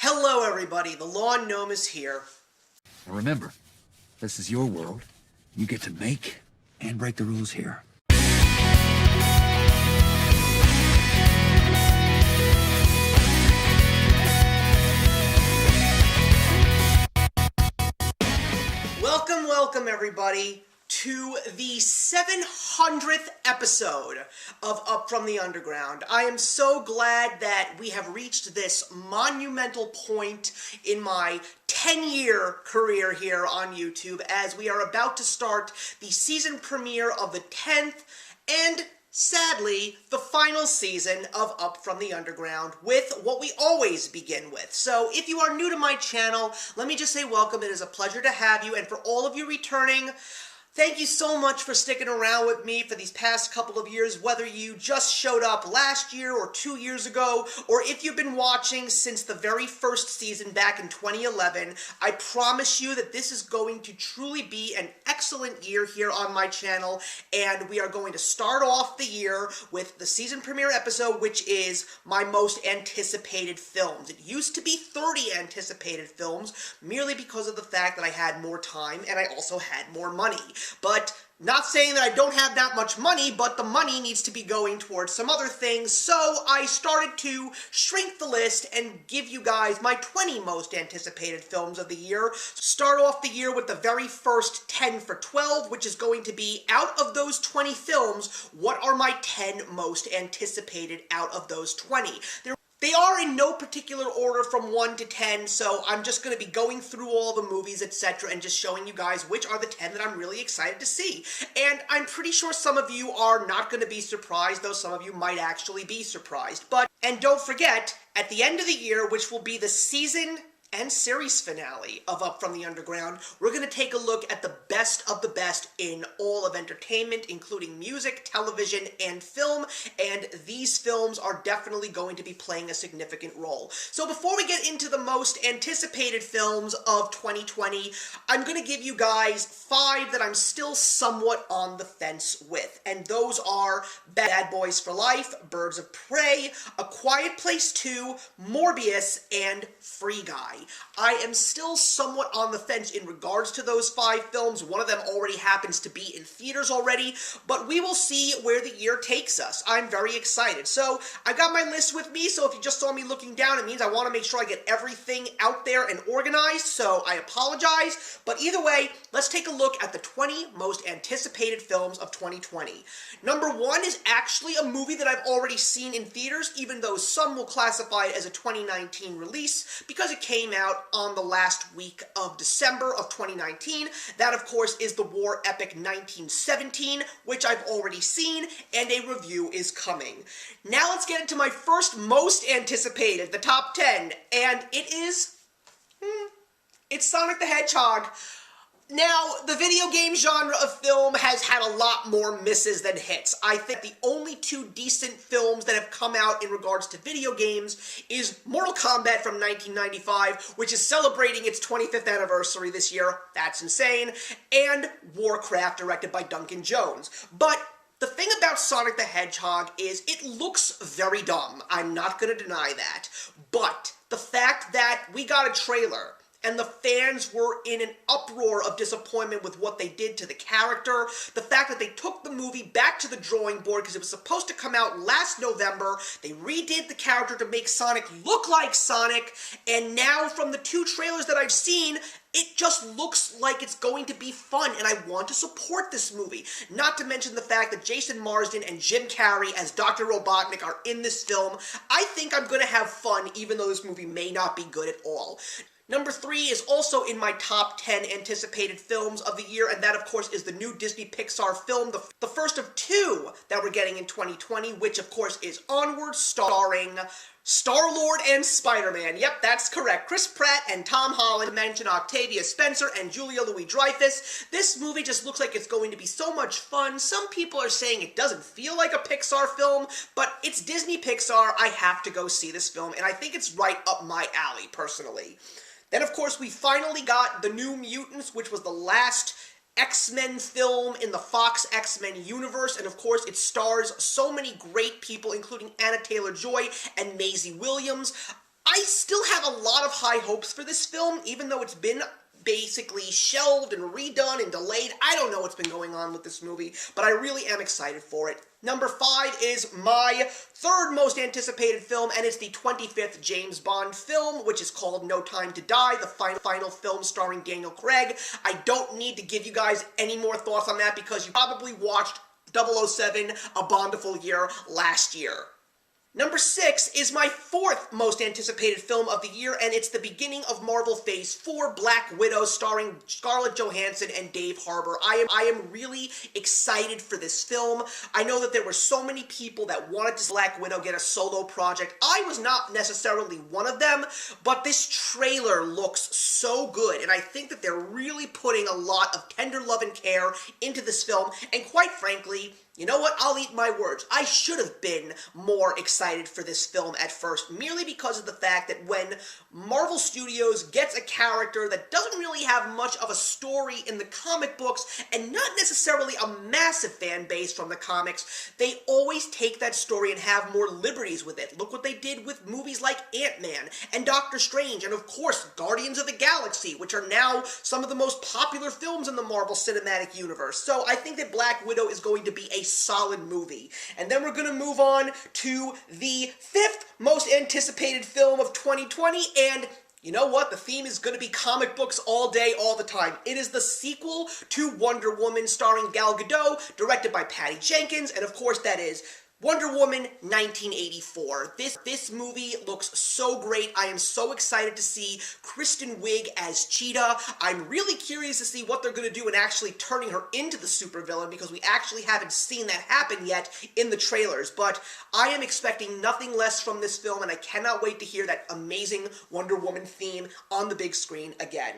Hello everybody, the Lawn Gnome is here. And remember, this is your world. You get to make and break the rules here. Welcome everybody to the 700th episode of Up From the Underground. I am so glad that we have reached this monumental point in my 10-year career here on YouTube as we are about to start the season premiere of the 10th and sadly, the final season of Up From the Underground with what we always begin with. So if you are new to my channel, let me just say welcome. It is a pleasure to have you, and for all of you returning, thank you so much for sticking around with me for these past couple of years, whether you just showed up last year or 2 years ago, or if you've been watching since the very first season back in 2011. I promise you that this is going to truly be an excellent year here on my channel, and we are going to start off the year with the season premiere episode, which is my most anticipated films. It used to be 30 anticipated films, merely because of the fact that I had more time and I also had more money. But not saying that I don't have that much money, but the money needs to be going towards some other things, so I started to shrink the list and give you guys my 20 most anticipated films of the year. Start off the year with the very first 10 for 12, which is going to be, out of those 20 films, what are my 10 most anticipated out of those 20? They are in no particular order from 1 to 10, so I'm just going to be going through all the movies, etc., and just showing you guys which are the 10 that I'm really excited to see. And I'm pretty sure some of you are not going to be surprised, though some of you might actually be surprised. And don't forget, at the end of the year, which will be the season and series finale of Up From the Underground, we're going to take a look at the best of the best in all of entertainment, including music, television, and film, and these films are definitely going to be playing a significant role. So before we get into the most anticipated films of 2020, I'm going to give you guys 5 that I'm still somewhat on the fence with, and those are Bad Boys for Life, Birds of Prey, A Quiet Place 2, Morbius, and Free Guy. I am still somewhat on the fence in regards to those 5 films. One of them already happens to be in theaters already, but we will see where the year takes us. I'm very excited. So I got my list with me, so if you just saw me looking down, it means I want to make sure I get everything out there and organized, so I apologize. But either way, let's take a look at the 20 most anticipated films of 2020. Number 1 is actually a movie that I've already seen in theaters, even though some will classify it as a 2019 release, because it came out on the last week of December of 2019. That, of course, is the war epic 1917, which I've already seen, and a review is coming. Now let's get into my first most anticipated, the top 10, and it is, it's Sonic the Hedgehog. Now, the video game genre of film has had a lot more misses than hits. I think the only 2 decent films that have come out in regards to video games is Mortal Kombat from 1995, which is celebrating its 25th anniversary this year. That's insane. And Warcraft, directed by Duncan Jones. But the thing about Sonic the Hedgehog is it looks very dumb. I'm not going to deny that. But the fact that we got a trailer and the fans were in an uproar of disappointment with what they did to the character. The fact that they took the movie back to the drawing board because it was supposed to come out last November. They redid the character to make Sonic look like Sonic. And now from the 2 trailers that I've seen, it just looks like it's going to be fun, and I want to support this movie. Not to mention the fact that Jason Marsden and Jim Carrey as Dr. Robotnik are in this film. I think I'm going to have fun, even though this movie may not be good at all. Number 3 is also in my top 10 anticipated films of the year, and that, of course, is the new Disney Pixar film, the first of 2 that we're getting in 2020, which, of course, is Onward, starring Star-Lord and Spider-Man. Yep, that's correct. Chris Pratt and Tom Holland, mention Octavia Spencer and Julia Louis-Dreyfus. This movie just looks like it's going to be so much fun. Some people are saying it doesn't feel like a Pixar film, but it's Disney Pixar. I have to go see this film, and I think it's right up my alley, personally. Then, of course, we finally got The New Mutants, which was the last X-Men film in the Fox X-Men universe, and of course it stars so many great people, including Anna Taylor-Joy and Maisie Williams. I still have a lot of high hopes for this film, even though it's been basically shelved and redone and delayed. I don't know what's been going on with this movie, but I really am excited for it. Number 5 is my third most anticipated film, and it's the 25th James Bond film, which is called No Time to Die, the final film starring Daniel Craig. I don't need to give you guys any more thoughts on that because you probably watched 007, A Bondiful Year, last year. Number 6 is my fourth most anticipated film of the year, and it's the beginning of Marvel Phase 4, Black Widow, starring Scarlett Johansson and Dave Harbour. I am really excited for this film. I know that there were so many people that wanted to see Black Widow get a solo project. I was not necessarily one of them, but this trailer looks so good, and I think that they're really putting a lot of tender love and care into this film, and quite frankly, you know what? I'll eat my words. I should have been more excited for this film at first, merely because of the fact that when Marvel Studios gets a character that doesn't really have much of a story in the comic books, and not necessarily a massive fan base from the comics, they always take that story and have more liberties with it. Look what they did with movies like Ant-Man and Doctor Strange, and of course, Guardians of the Galaxy, which are now some of the most popular films in the Marvel Cinematic Universe. So I think that Black Widow is going to be a solid movie. And then we're going to move on to the fifth most anticipated film of 2020, and you know what? The theme is going to be comic books all day, all the time. It is the sequel to Wonder Woman, starring Gal Gadot, directed by Patty Jenkins, and of course that is Wonder Woman 1984. This movie looks so great. I am so excited to see Kristen Wiig as Cheetah. I'm really curious to see what they're going to do in actually turning her into the supervillain, because we actually haven't seen that happen yet in the trailers. But I am expecting nothing less from this film, and I cannot wait to hear that amazing Wonder Woman theme on the big screen again.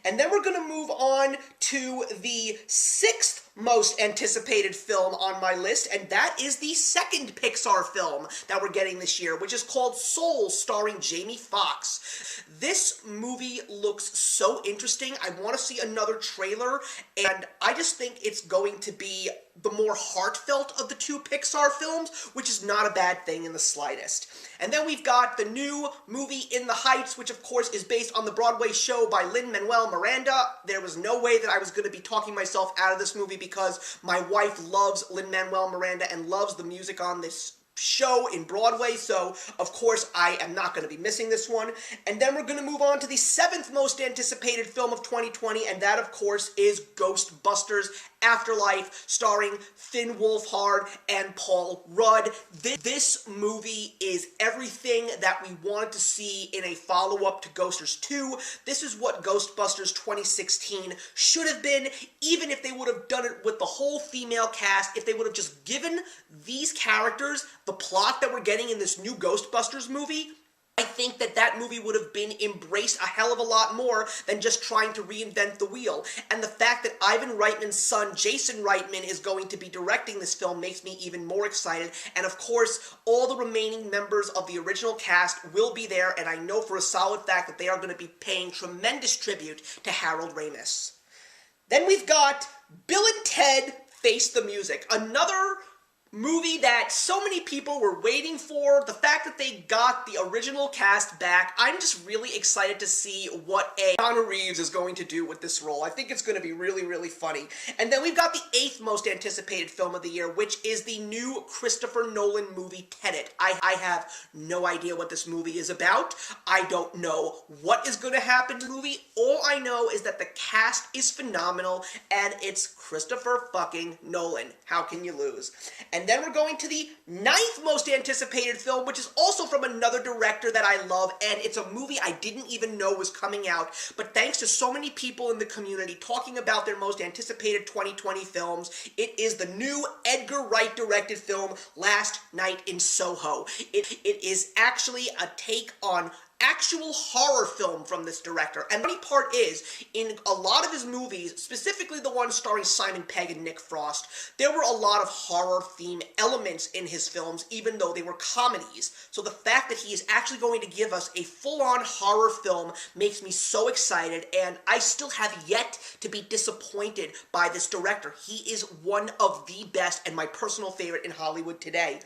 And then we're going to move on to the sixth most anticipated film on my list, and that is the second Pixar film that we're getting this year, which is called Soul, starring Jamie Foxx. This movie looks so interesting. I want to see another trailer, and I just think it's going to be the more heartfelt of the two Pixar films, which is not a bad thing in the slightest. And then we've got the new movie In the Heights, which of course is based on the Broadway show by Lin-Manuel Miranda. There was no way that I was going to be talking myself out of this movie because my wife loves Lin-Manuel Miranda and loves the music on this show in Broadway, so of course I am not going to be missing this one. And then we're going to move on to the seventh most anticipated film of 2020, and that of course is Ghostbusters Afterlife, starring Finn Wolfhard and Paul Rudd. This movie is everything that we wanted to see in a follow-up to Ghostbusters 2. This is what Ghostbusters 2016 should have been, even if they would have done it with the whole female cast, if they would have just given these characters the plot that we're getting in this new Ghostbusters movie. I think that that movie would have been embraced a hell of a lot more than just trying to reinvent the wheel. And the fact that Ivan Reitman's son, Jason Reitman, is going to be directing this film makes me even more excited. And of course, all the remaining members of the original cast will be there, and I know for a solid fact that they are going to be paying tremendous tribute to Harold Ramis. Then we've got Bill and Ted Face the Music, another movie that so many people were waiting for. The fact that they got the original cast back, I'm just really excited to see what Keanu Reeves is going to do with this role. I think it's going to be really, really funny. And then we've got the eighth most anticipated film of the year, which is the new Christopher Nolan movie, Tennant. I have no idea what this movie is about. I don't know what is going to happen in the movie. All I know is that the cast is phenomenal, and it's Christopher fucking Nolan. How can you lose? And then we're going to the ninth most anticipated film, which is also from another director that I love, and it's a movie I didn't even know was coming out, but thanks to so many people in the community talking about their most anticipated 2020 films, it is the new Edgar Wright directed film, Last Night in Soho. It is actually a take on actual horror film from this director. And the funny part is, in a lot of his movies, specifically the ones starring Simon Pegg and Nick Frost, there were a lot of horror theme elements in his films, even though they were comedies. So the fact that he is actually going to give us a full-on horror film makes me so excited, and I still have yet to be disappointed by this director. He is one of the best and my personal favorite in Hollywood today.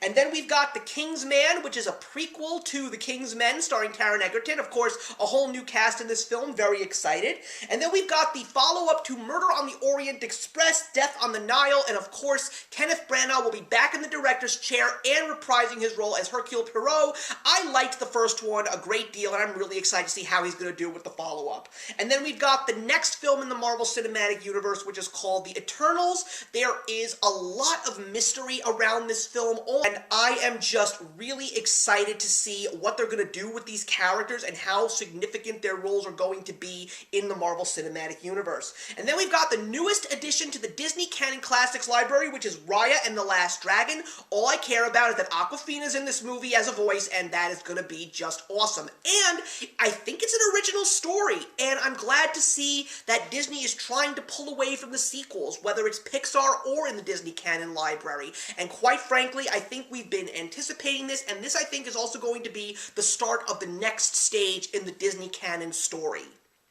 And then we've got The King's Man, which is a prequel to The King's Men, starring starring Taron Egerton. Of course, a whole new cast in this film, very excited. And then we've got the follow-up to Murder on the Orient Express, Death on the Nile, and of course, Kenneth Branagh will be back in the director's chair and reprising his role as Hercule Poirot. I liked the first one a great deal, and I'm really excited to see how he's going to do with the follow-up. And then we've got the next film in the Marvel Cinematic Universe, which is called The Eternals. There is a lot of mystery around this film, and I am just really excited to see what they're going to do with these characters and how significant their roles are going to be in the Marvel Cinematic Universe. And then we've got the newest addition to the Disney Canon Classics library, which is Raya and the Last Dragon. All I care about is that Awkwafina's in this movie as a voice, and that is going to be just awesome. And I think it's an original story, and I'm glad to see that Disney is trying to pull away from the sequels, whether it's Pixar or in the Disney Canon library. And quite frankly, I think we've been anticipating this, and this I think is also going to be the start of the next stage in the Disney Canon story.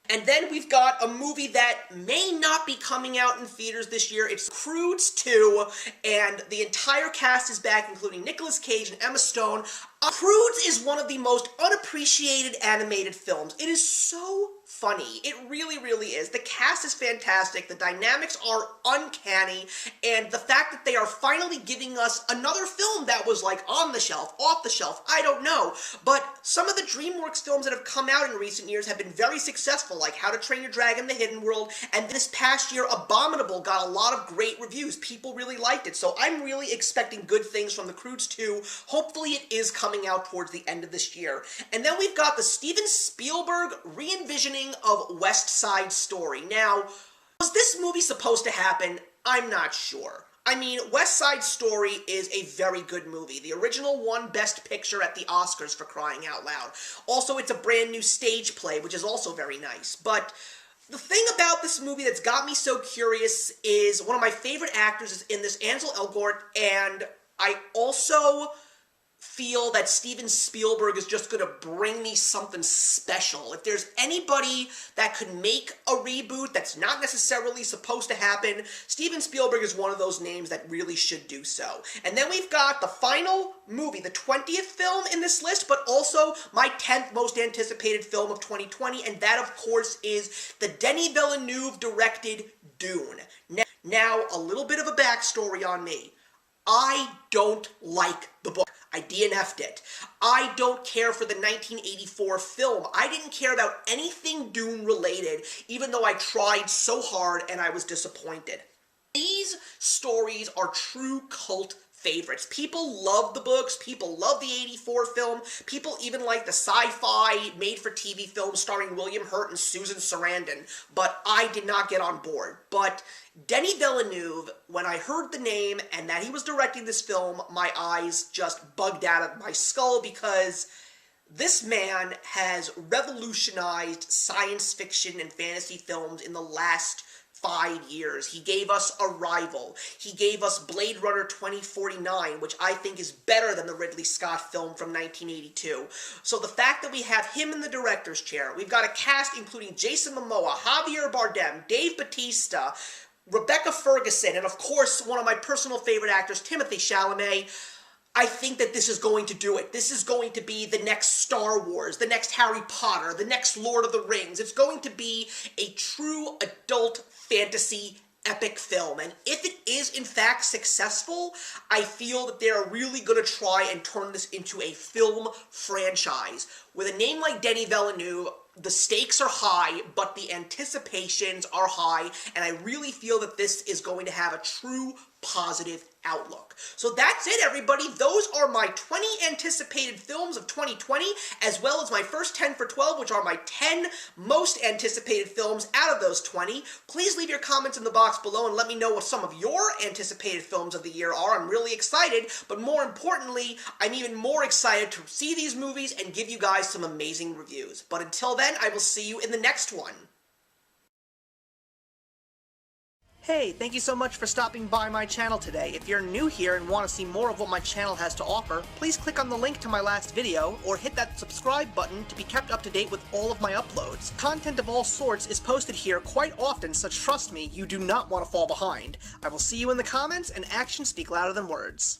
And then we've got a movie that may not be coming out in theaters this year. It's Croods 2, and the entire cast is back, including Nicolas Cage and Emma Stone. Croods is one of the most unappreciated animated films. It is so funny. It really, really is. The cast is fantastic. The dynamics are uncanny. And the fact that they are finally giving us another film that was like on the shelf, off the shelf, I don't know. But some of the DreamWorks films that have come out in recent years have been very successful, like How to Train Your Dragon, The Hidden World, and this past year, Abominable got a lot of great reviews. People really liked it. So I'm really expecting good things from the Croods 2. Hopefully it is coming out towards the end of this year. And then we've got the Steven Spielberg re-envisioning of West Side Story. Now, was this movie supposed to happen? I'm not sure. I mean, West Side Story is a very good movie. The original won Best Picture at the Oscars, for crying out loud. Also, it's a brand new stage play, which is also very nice. But the thing about this movie that's got me so curious is one of my favorite actors is in this, Ansel Elgort, and I also feel that Steven Spielberg is just going to bring me something special. If there's anybody that could make a reboot that's not necessarily supposed to happen, Steven Spielberg is one of those names that really should do so. And then we've got the final movie, the 20th film in this list, but also my 10th most anticipated film of 2020, and that, of course, is the Denis Villeneuve-directed Dune. Now, a little bit of a backstory on me. I don't like the book. I DNF'd it. I don't care for the 1984 film. I didn't care about anything Dune related, even though I tried so hard and I was disappointed. These stories are true cult favorites. People love the books, people love the 84 film, people even like the sci-fi made-for-TV film starring William Hurt and Susan Sarandon, but I did not get on board. But Denis Villeneuve, when I heard the name and that he was directing this film, my eyes just bugged out of my skull because this man has revolutionized science fiction and fantasy films in the last 5 years. He gave us Arrival. He gave us Blade Runner 2049, which I think is better than the Ridley Scott film from 1982. So the fact that we have him in the director's chair, we've got a cast including Jason Momoa, Javier Bardem, Dave Bautista, Rebecca Ferguson, and of course, one of my personal favorite actors, Timothée Chalamet. I think that this is going to do it. This is going to be the next Star Wars, the next Harry Potter, the next Lord of the Rings. It's going to be a true adult fantasy epic film. And if it is in fact successful, I feel that they're really going to try and turn this into a film franchise. With a name like Denis Villeneuve, the stakes are high, but the anticipations are high, and I really feel that this is going to have a true positive outlook. So that's it, everybody. Those are my 20 anticipated films of 2020, as well as my first 10 for 12, which are my 10 most anticipated films out of those 20. Please leave your comments in the box below and let me know what some of your anticipated films of the year are. I'm really excited, but more importantly, I'm even more excited to see these movies and give you guys some amazing reviews. But until then, I will see you in the next one. Hey, thank you so much for stopping by my channel today. If you're new here and want to see more of what my channel has to offer, please click on the link to my last video, or hit that subscribe button to be kept up to date with all of my uploads. Content of all sorts is posted here quite often, so trust me, you do not want to fall behind. I will see you in the comments, and actions speak louder than words.